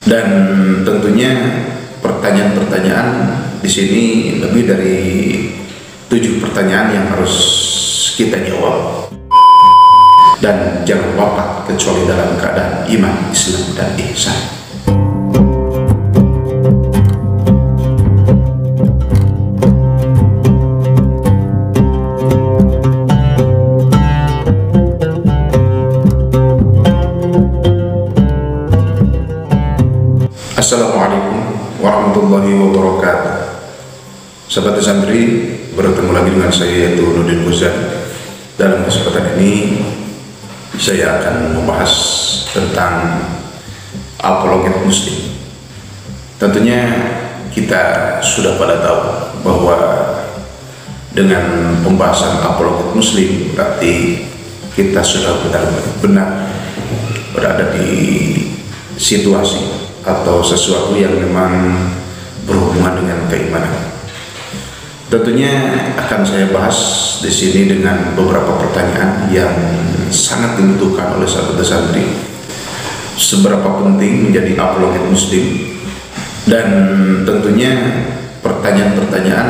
Dan tentunya pertanyaan-pertanyaan di sini lebih dari 7 pertanyaan yang harus kita jawab. Dan jangan wafat kecuali dalam keadaan iman, Islam, dan ihsan. Assalamualaikum warahmatullahi wabarakatuh. Sahabat santri, bertemu lagi dengan saya yaitu Nurdin Muzan. Dalam kesempatan ini saya akan membahas tentang apologet muslim. Tentunya kita sudah pada tahu bahwa dengan pembahasan apologet muslim berarti kita sudah benar-benar berada di situasi atau sesuatu yang memang berhubungan dengan keimanan. Tentunya akan saya bahas di sini dengan beberapa pertanyaan yang sangat dibutuhkan oleh sahabat santri. Seberapa penting menjadi apologet muslim, dan tentunya pertanyaan-pertanyaan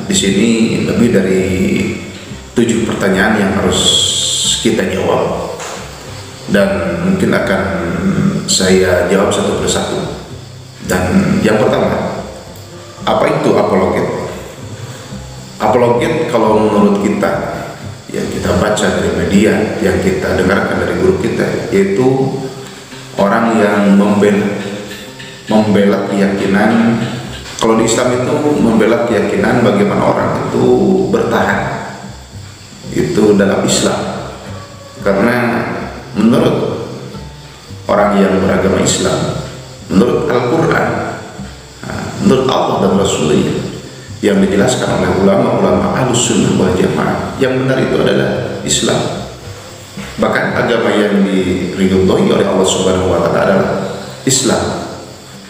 di sini lebih dari 7 pertanyaan yang harus kita jawab, dan mungkin akan saya jawab satu persatu. Dan yang pertama, apa itu apologet? Apologet kalau menurut kita yang kita baca dari media, yang kita dengarkan dari guru kita, yaitu orang yang membela keyakinan. Kalau di Islam itu membela keyakinan bagaimana orang itu bertahan, itu dalam Islam. Karena menurut orang yang beragama Islam, menurut Al-Quran, menurut Allah dan Rasulnya, yang dijelaskan oleh ulama-ulama Ahlus Sunnah wal Jamaah, yang benar itu adalah Islam. Bahkan agama yang diridhoi oleh Allah Subhanahu wa Ta'ala adalah Islam.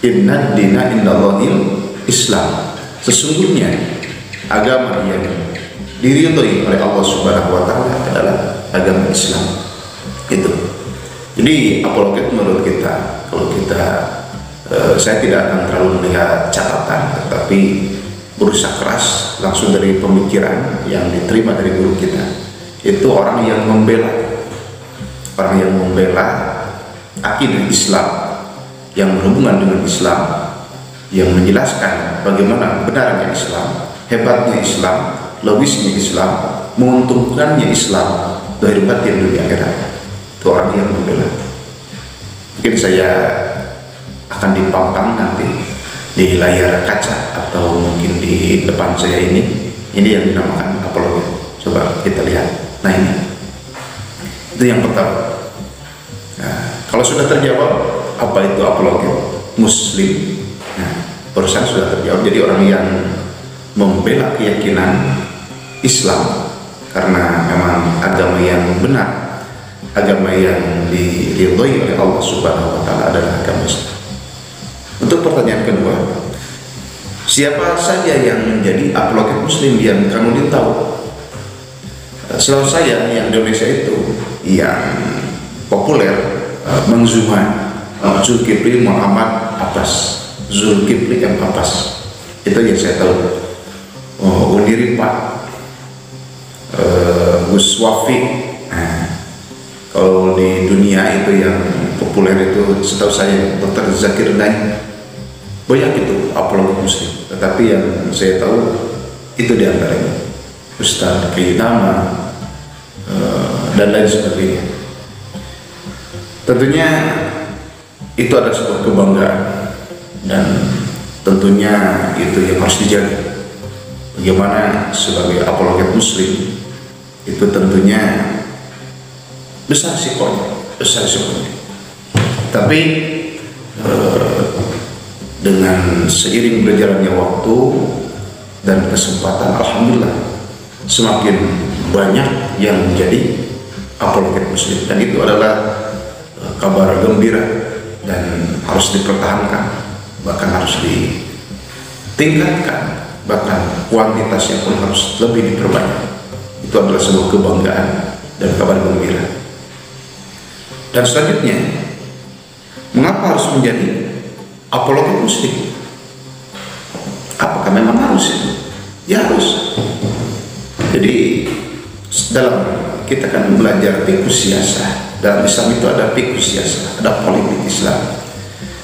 Inna dina indallahil Islam. Sesungguhnya agama yang diridhoi oleh Allah Subhanahu wa Ta'ala adalah agama Islam. Itu. Jadi apologet menurut kita, kalau kita saya tidak akan terlalu melihat catatan, tetapi berusaha keras langsung dari pemikiran yang diterima dari guru kita, itu orang yang membela akidah Islam yang berhubungan dengan Islam, yang menjelaskan bagaimana benarnya Islam, hebatnya Islam, logisnya Islam, menguntungkannya Islam dari batin dunia akhirat. Itu orang yang membela. Mungkin saya akan dipampang nanti di layar kaca atau mungkin di depan saya ini yang dinamakan apologet. Coba kita lihat. Nah, ini itu yang pertama. Nah, kalau sudah terjawab apa itu apologet muslim, nah, barusan sudah terjawab. Jadi orang yang membela keyakinan Islam karena memang agama yang benar, agama yang diridhoi oleh Allah Subhanahu wa Ta'ala adalah agama Islam. Untuk pertanyaan kedua, siapa saja yang menjadi apologet muslim yang kamu tahu? Selalu saya yang di Indonesia itu yang populer, Mengzuma Zulkifli Muhammad Abbas, Zulkifli M. Abbas, itu yang saya tahu. Undiri Pak, Gus Wafi. Kalau di dunia itu yang populer itu setahu saya Dr. Zakir Naik. Banyak itu apologet muslim, tetapi yang saya tahu itu diantaranya Ustadz Kayyidama dan lain sebagainya. Tentunya itu adalah sebuah kebanggaan, dan tentunya itu yang harus dijaga. Bagaimana sebagai apologet muslim itu tentunya besar risikonya. Tapi dengan seiring berjalannya waktu dan kesempatan, alhamdulillah semakin banyak yang menjadi apologet muslim, dan itu adalah kabar gembira dan harus dipertahankan, bahkan harus ditingkatkan, bahkan kuantitasnya pun harus lebih diperbanyak. Itu adalah sebuah kebanggaan dan kabar gembira. Dan selanjutnya, mengapa harus menjadi apologi muslim. Apakah memang harus itu? Ya harus. Jadi dalam kita kan belajar fikih siasah. Dalam Islam itu ada fikih siasah, ada politik Islam.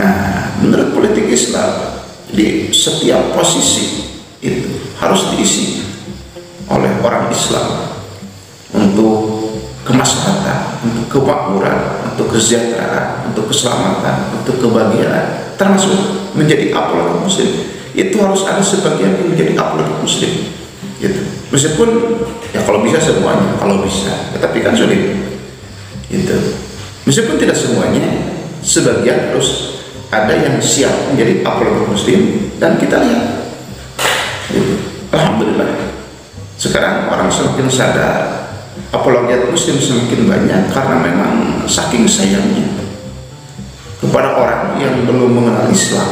Nah, menurut politik Islam, di setiap posisi itu harus diisi oleh orang Islam untuk kemaslahatan, untuk kemakmuran, untuk kesejahteraan, untuk keselamatan, untuk kebahagiaan, termasuk menjadi apologi muslim. Itu harus ada sebagian yang menjadi apologi muslim gitu. Meskipun ya kalau bisa semuanya, kalau bisa, tetapi kan sulit gitu. Meskipun tidak semuanya, sebagian harus ada yang siap menjadi apologi muslim. Dan kita lihat gitu. Alhamdulillah sekarang orang semakin sadar, apologiat muslim semakin banyak karena memang saking sayangnya kepada orang yang belum mengenal Islam,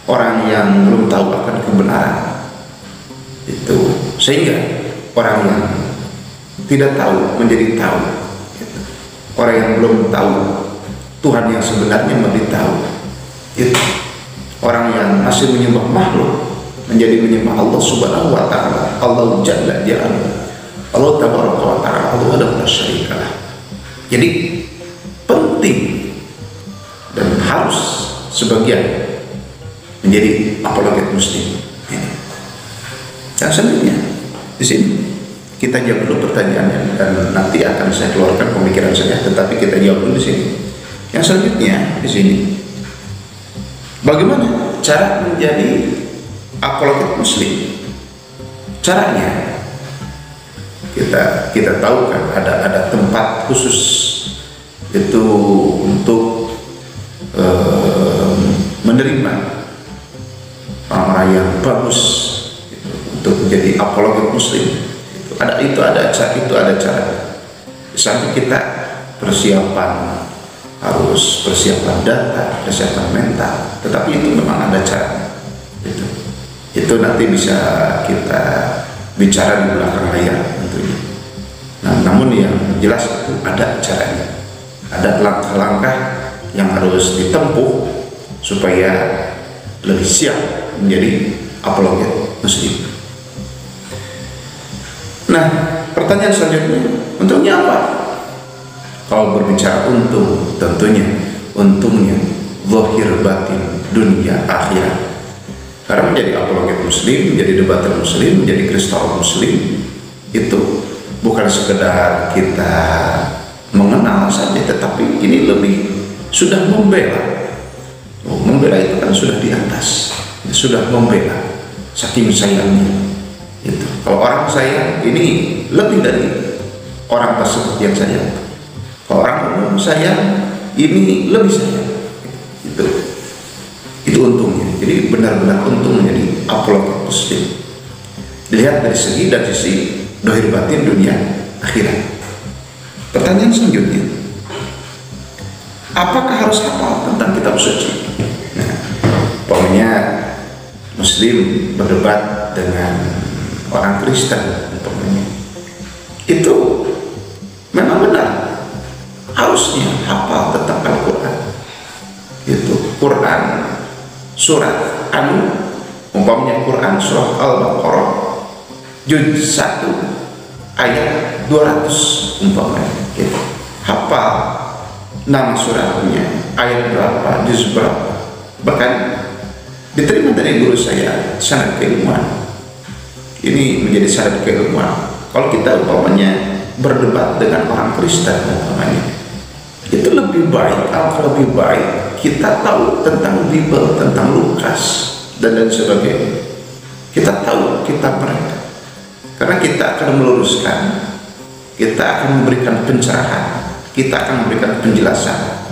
orang yang belum tahu akan kebenaran itu, sehingga orang yang tidak tahu menjadi tahu gitu. Orang yang belum tahu Tuhan yang sebenarnya menjadi tahu gitu. Orang yang masih menyembah makhluk menjadi menyembah Allah Subhanahu wa ta'ala, Allah Jalla Jalaluhu, Allah Tabaraka wa ta'ala, Allah la syarika lah. Jadi penting dan harus sebagian menjadi apologet muslim. Dan selanjutnya di sini kita jawab dulu pertanyaannya, dan nanti akan saya keluarkan pemikiran saya, tetapi kita jawab dulu di sini. Yang selanjutnya di sini, bagaimana cara menjadi apologet muslim? Caranya kita tahu kan ada tempat khusus itu untuk menerima orang yang bagus gitu, untuk menjadi apologet muslim. Itu ada cara. Misalnya kita persiapan, harus persiapan data, persiapan mental, tetapi itu memang ada cara. Itu nanti bisa kita bicara di belakang layar tentunya. Nah, namun yang jelas itu ada caranya, ada langkah-langkah yang harus ditempuh supaya lebih siap menjadi apologet muslim. Nah, pertanyaan selanjutnya, untungnya apa? Kalau berbicara untung, tentunya untungnya zahir batin dunia akhirat. Karena menjadi apologet muslim, menjadi debater muslim, menjadi kristal muslim, itu bukan sekedar kita mengenal saja, tetapi ini lebih sudah membela. Membela itu kan sudah di atas, sudah membela, saking sayangnya. Itu. Kalau orang sayang, ini lebih dari orang tersebut yang sayang. Kalau orang umum sayang, ini lebih sayang. Itu untungnya. Jadi benar-benar untung menjadi apologet muslim. Dilihat dari segi dohir batin dunia akhirat. Pertanyaan selanjutnya, apakah harus hafal tentang kitab suci? Nah, pokoknya muslim berdebat dengan orang Kristen, pokoknya itu memang benar harusnya hafal tentang Al-Quran. Itu Quran surat umpamanya Quran surah Al-Baqarah juz 1 ayat 200 umpamanya gitu. Hafal nama suratnya, ayat berapa, juz berapa, bahkan diterima dari guru saya sanad keilmuan. Ini menjadi syarat keilmuan. Kalau kita umpamanya berdebat dengan orang Kristen umpamanya, itu lebih baik, lebih baik kita tahu tentang Bible, tentang Lukas dan lain sebagainya. Kita tahu kitab mereka, karena kita akan meluruskan, kita akan memberikan pencerahan, kita akan memberikan penjelasan.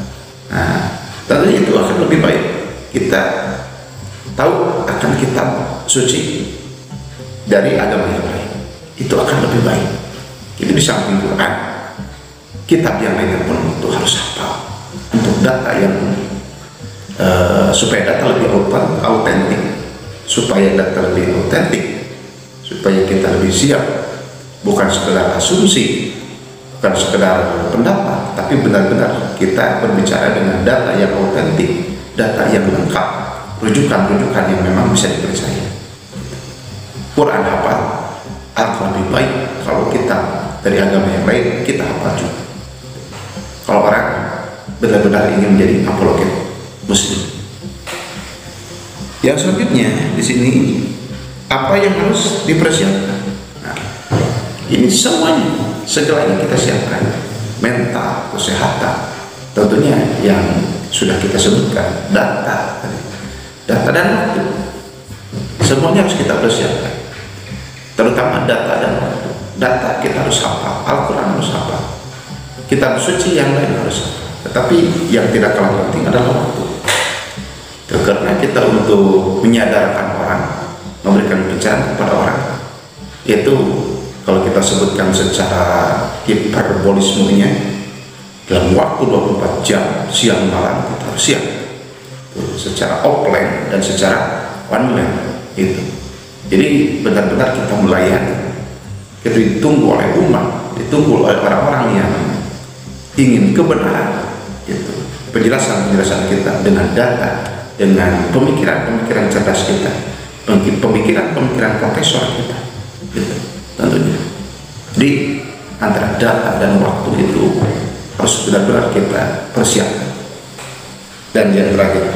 Nah, tentunya itu akan lebih baik kita tahu akan kitab suci dari agama yang lain. Itu akan lebih baik. Jadi di samping Quran, kitab yang lainnya pun itu harus hafal untuk data yang supaya data lebih autentik, supaya kita lebih siap, bukan sekedar asumsi, bukan sekedar pendapat, tapi benar-benar kita berbicara dengan data yang autentik, data yang lengkap, rujukan-rujukan yang memang bisa dipercaya. Quran hafal, atau lebih baik kalau kita dari agama yang lain kita hafal juga. Kalau orang benar-benar ingin menjadi apologet Muslim. Yang selanjutnya di sini, apa yang harus dipersiapkan? Nah, ini semuanya, segalanya kita siapkan. Mental, kesehatan, tentunya yang sudah kita sebutkan, data dan waktu, semuanya harus kita persiapkan. Terutama data dan waktu. Data kita harus hafal, Al-Quran harus hafal, kitab suci yang lain harus hafal. Tetapi yang tidak kalah penting adalah waktu. Karena kita untuk menyadarkan orang, memberikan pencerahan kepada orang, itu kalau kita sebutkan secara hiperbolismenya, dalam waktu 24 jam siang malam kita harus siap, secara offline dan secara online itu. Jadi benar-benar kita melayani, kita ditunggu oleh umat, ditunggu oleh orang-orang yang ingin kebenaran, gitu. Penjelasan kita dengan data, dengan pemikiran cerdas kita, pemikiran profesor kita, gitu, tentunya. Jadi antara data dan waktu itu harus benar-benar kita persiapkan. Dan yang terakhir,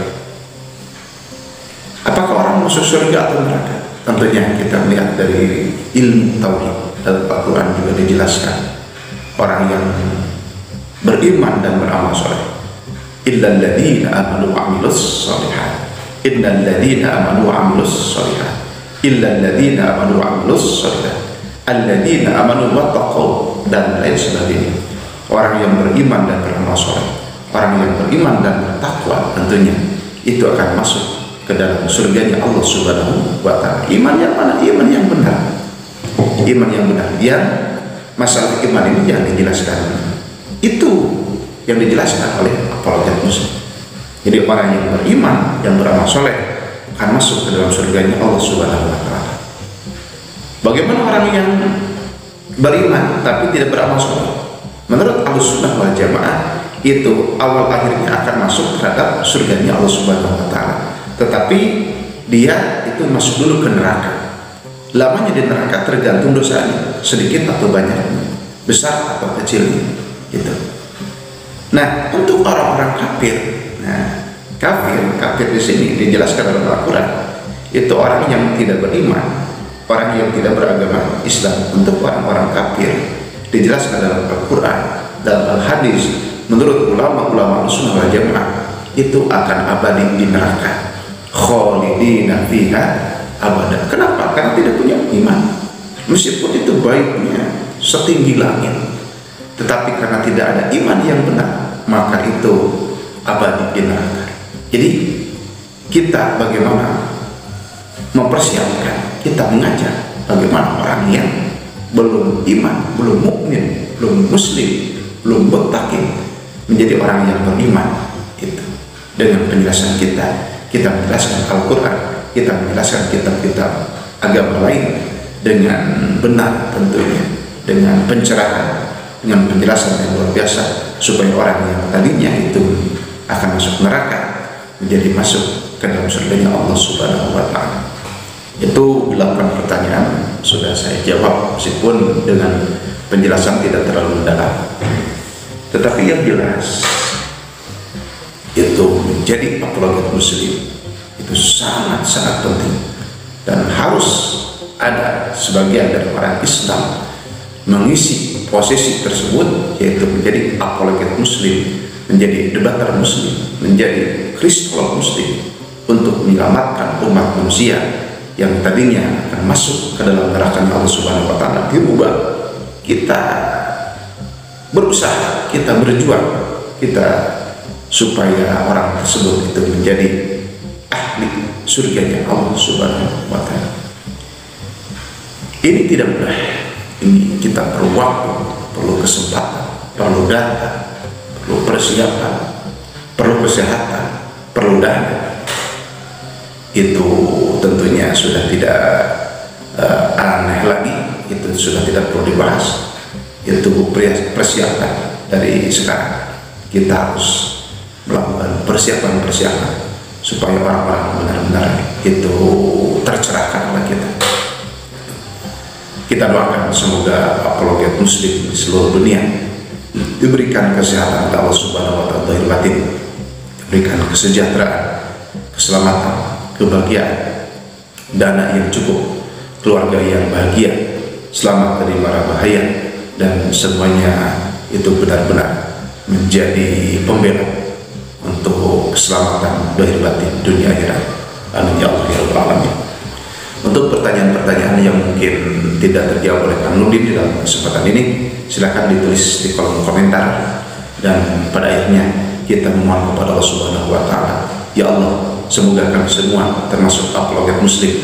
apakah orang masuk surga atau neraka? Tentunya kita melihat dari ilmu tauhid, dalam Al-Quran juga dijelaskan orang yang beriman dan beramal soleh. Illal ladzina amanu wa 'amilus shalihat. Innal ladzina amanu wa 'amilus shalihat. Illal ladzina amanu wa 'amilus shalihat. Alladzina amanu wa taqaw, dan lain sebagainya. Orang yang beriman dan beramal soleh, orang yang beriman dan bertakwa, tentunya itu akan masuk ke dalam surganya Allah Subhanahu wa Ta'ala. Iman yang mana? Iman yang benar. Iman yang benar. Yang masalah iman ini yang dijelaskan, itu yang dijelaskan oleh apologet Muslim. Jadi orang yang beriman, yang beramal soleh akan masuk ke dalam surganya Allah Subhanahu wa Ta'ala. Bagaimana orang yang beriman tapi tidak beramal soleh? Menurut Ahlussunnah wal Jamaah, itu awal akhirnya akan masuk terhadap surganya Allah Subhanahu wa Ta'ala. Tetapi dia itu masuk dulu ke neraka. Lamanya di neraka tergantung dosanya, sedikit atau banyak, besar atau kecil, gitu. Nah, untuk orang-orang kafir, kafir di sini dijelaskan dalam Al-Quran, itu orang yang tidak beriman, orang yang tidak beragama Islam. Untuk orang-orang kafir dijelaskan dalam Al-Quran, dalam Al-Hadis, menurut ulama-ulama Ahlussunnah wal Jamaah, itu akan abadi di neraka, khalidina fiha abada. Kenapa? Karena tidak punya iman. Meskipun itu baiknya setinggi langit, tetapi karena tidak ada iman yang benar, maka itu abadi di neraka. Jadi kita bagaimana mempersiapkan, kita mengajak bagaimana orang yang belum iman, belum mukmin, belum muslim, belum bertakwa menjadi orang yang beriman, itu dengan penjelasan kita menjelaskan Al-Quran, kita menjelaskan kitab-kitab agama lain dengan benar, tentunya dengan pencerahan, dengan penjelasan yang luar biasa, supaya orang yang tadinya itu akan masuk neraka menjadi masuk ke dalam surganya Allah Subhanahu wa Ta'ala. Itu 8 pertanyaan sudah saya jawab, meskipun dengan penjelasan tidak terlalu mendalam. Tetapi yang jelas, itu menjadi apologet Muslim itu sangat-sangat penting, dan harus ada sebagian dari orang Islam mengisi posisi tersebut, yaitu menjadi apologet Muslim, menjadi debater Muslim, menjadi kristolog Muslim, untuk menyelamatkan umat manusia yang tadinya akan masuk ke dalam neraka Allah Subhanahu wa Ta'ala. Dirubah, kita berusaha, kita berjuang, kita supaya orang tersebut itu menjadi ahli surganya Allah Subhanahu wa Ta'ala. Ini tidak mudah. Ini kita perlu waktu, perlu kesempatan, perlu data, perlu persiapan, perlu kesehatan, perlu dana. Itu tentunya sudah tidak aneh lagi, itu sudah tidak perlu dibahas. Itu persiapan dari sekarang. Kita harus melakukan persiapan-persiapan supaya orang-orang benar-benar itu tercerahkan oleh kita. Kita doakan semoga apologet muslim di seluruh dunia diberikan kesehatan oleh Allah Subhanahu wa Ta'ala zahir batin, diberikan kesejahteraan, keselamatan, kebahagiaan, dana yang cukup, keluarga yang bahagia, selamat dari mara bahaya, dan semuanya itu benar-benar menjadi pembela untuk keselamatan zahir batin dunia akhirat. Amin ya Allah ya Rabbal alamin. Untuk pertanyaan-pertanyaan yang mungkin tidak terjawab oleh Kang Nurdin di dalam kesempatan ini, silakan ditulis di kolom komentar, dan pada akhirnya kita memohon kepada Allah Subhanahu wa Ta'ala, ya Allah, semoga kami semua termasuk apologet muslim,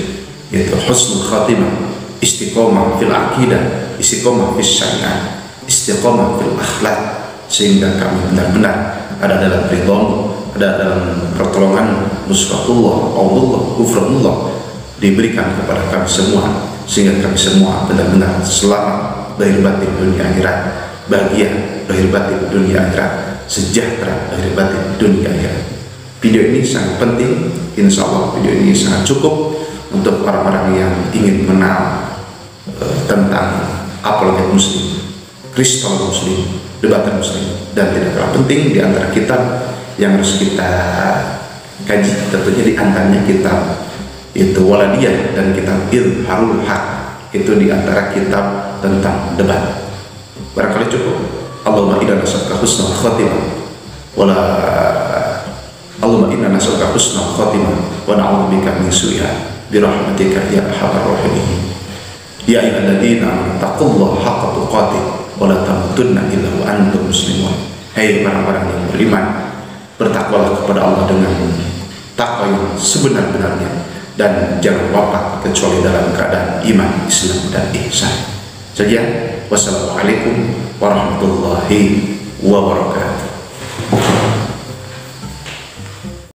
yaitu husnul khatimah, istiqomah fil aqidah, istiqomah fil syariah, istiqomah fil akhlak, sehingga kami benar-benar ada dalam ridhamu, ada dalam pertolongan nusratullah, Allah, ghufranullah diberikan kepada kami semua, sehingga kami semua benar-benar selamat zahir batin dunia akhirat, bahagia zahir batin dunia akhirat, sejahtera zahir batin dunia akhirat. Video ini sangat penting, insya Allah video ini sangat cukup untuk orang-orang yang ingin mengenal tentang apologet muslim, kristal muslim, debatan muslim, dan tidak kalah penting di antara kitab yang harus kita kaji tentunya di antaranya kitab itu Waladiyah dan kitab Izharul Haq, itu di antara kitab tentang debat. Barangkali cukup. Allahumma inna nas'aluka husnal khatimah wala Allahumma inna nas'aluka husnal khatimah wa na'udzubika min su'iha bi rahmatika ya arhamar rahimin. Ya ayyuhalladzina amanu taqullaha haqqa tuqatih wa la tamutunna illa wa antum muslimun. Hai orang-orang yang beriman, bertakwalah kepada Allah dengan takwa yang sebenar-benarnya, dan jangan wafat kecuali dalam keadaan iman, Islam, dan ihsan. Sekian, wassalamualaikum warahmatullahi wabarakatuh.